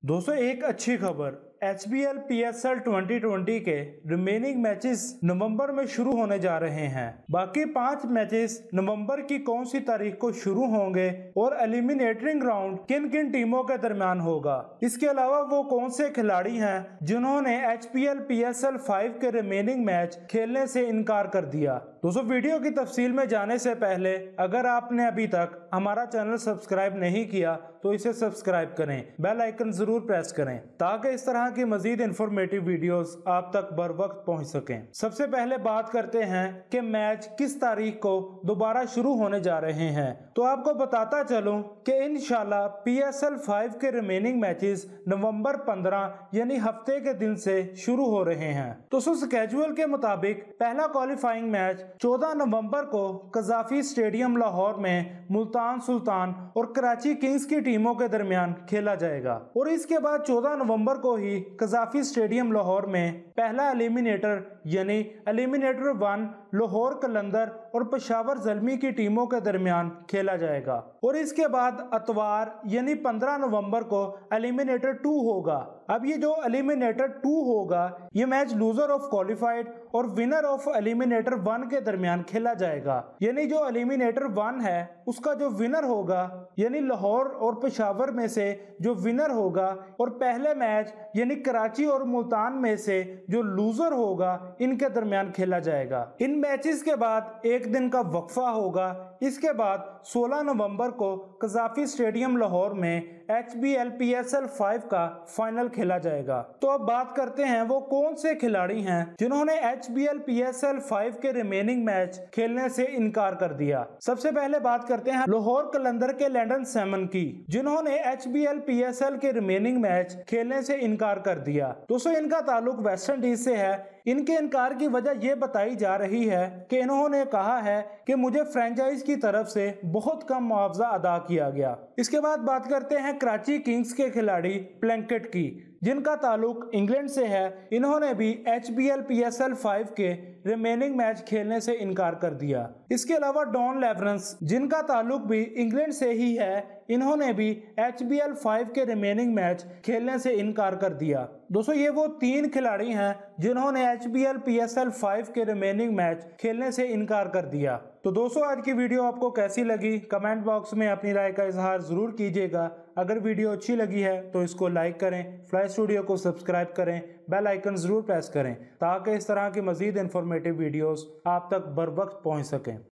दोस्तों एक अच्छी खबर, HBL PSL 2020 के रिमेनिंग मैचेस नवंबर में शुरू होने जा रहे हैं। बाकी 5 मैचेस नवंबर की कौन सी तारीख को शुरू होंगे और एलिमिनेटिंग राउंड किन किन टीमों के दरमियान होगा। इसके अलावा वो कौन से खिलाड़ी हैं जिन्होंने HBL PSL 5 के रिमेनिंग मैच खेलने से इनकार कर दिया। दोस्तों वीडियो की तफसील में जाने से पहले अगर आपने अभी तक हमारा चैनल सब्सक्राइब नहीं किया तो इसे सब्सक्राइब करें, बेल आइकन जरूर प्रेस करें ताकि इस तरह की मजीद इंफॉर्मेटिव वीडियोस आप तक बर वक्त पहुंच सकें। सबसे पहले बात करते हैं कि मैच किस तारीख को दोबारा शुरू होने जा रहे हैं। तो आपको बताता चलूं कि इंशाल्लाह PSL 5 के रिमेनिंग मैचेस नवंबर 15 यानी हफ्ते के दिन से शुरू हो रहे हैं। तो स्केड्यूल के मुताबिक पहला क्वालिफाइंग मैच 14 नवंबर को कजाफी स्टेडियम लाहौर में मुल्तान सुल्तान और कराची किंग्स की टीमों के दरमियान खेला जाएगा और इसके बाद 14 नवंबर को ही कजाफी स्टेडियम लाहौर में पहला एलिमिनेटर यानी एलिमिनेटर 1 लाहौर कलंदर और पेशावर ज़ल्मी की टीमों के दरमियान खेला जाएगा और इसके बाद अतवार यानी 15 नवंबर को एलिमिनेटर 2 होगा। अब ये जो एलिमिनेटर 2 होगा ये मैच लूजर ऑफ क्वालिफाइड और विनर ऑफ एलिमिनेटर 1 के दरमियान खेला जाएगा। यानी जो एलिमिनेटर 1 है उसका जो विनर होगा यानी लाहौर और पेशावर में से जो विनर होगा और पहले मैच यानी कराची और मुल्तान में से जो लूजर होगा इनके दरमियान खेला जाएगा। इन मैचेस के बाद एक दिन का वक्फा होगा। इसके बाद 16 नवंबर को कजाफी स्टेडियम लाहौर में HBL PSL 5 का फाइनल खेला जाएगा। तो अब बात करते हैं वो कौन से खिलाड़ी हैं जिन्होंने HBL PSL 5 के रिमेनिंग मैच खेलने से इनकार कर दिया। सबसे पहले बात करते हैं लाहौर कलंदर के लैंडन सैमन की, जिन्होंने HBL PSL के रिमेनिंग मैच खेलने से इनकार कर दिया। दोस्तों इनका ताल्लुक वेस्ट इंडीज से है। इनके इनकार की वजह यह बताई जा रही है कि इन्होंने कहा है कि मुझे फ्रेंचाइज की तरफ से बहुत कम मुआवजा अदा किया गया। इसके बाद बात करते हैं कराची किंग्स के खिलाड़ी प्लंकेट की, जिनका ताल्लुक इंग्लैंड से है। इन्होंने भी HBL PSL 5 के रिमेनिंग मैच खेलने से इनकार कर दिया। इसके अलावा डॉन लेवरेंस, जिनका ताल्लुक भी इंग्लैंड से ही है, इन्होंने भी HBL 5 के रिमेनिंग मैच खेलने से इनकार कर दिया। दोस्तों ये वो 3 खिलाड़ी हैं जिन्होंने HBL PSL 5 के रिमेनिंग मैच खेलने से इनकार कर दिया। तो दोस्तों आज की वीडियो आपको कैसी लगी कमेंट बॉक्स में अपनी राय का इजहार जरूर कीजिएगा। अगर वीडियो अच्छी लगी है तो इसको लाइक करें, फ्लाई स्टूडियो को सब्सक्राइब करें, बेल आइकन जरूर प्रेस करें ताकि इस तरह की मजीद इंफॉर्मेटिव वीडियोस आप तक बर वक्त पहुंच सकें।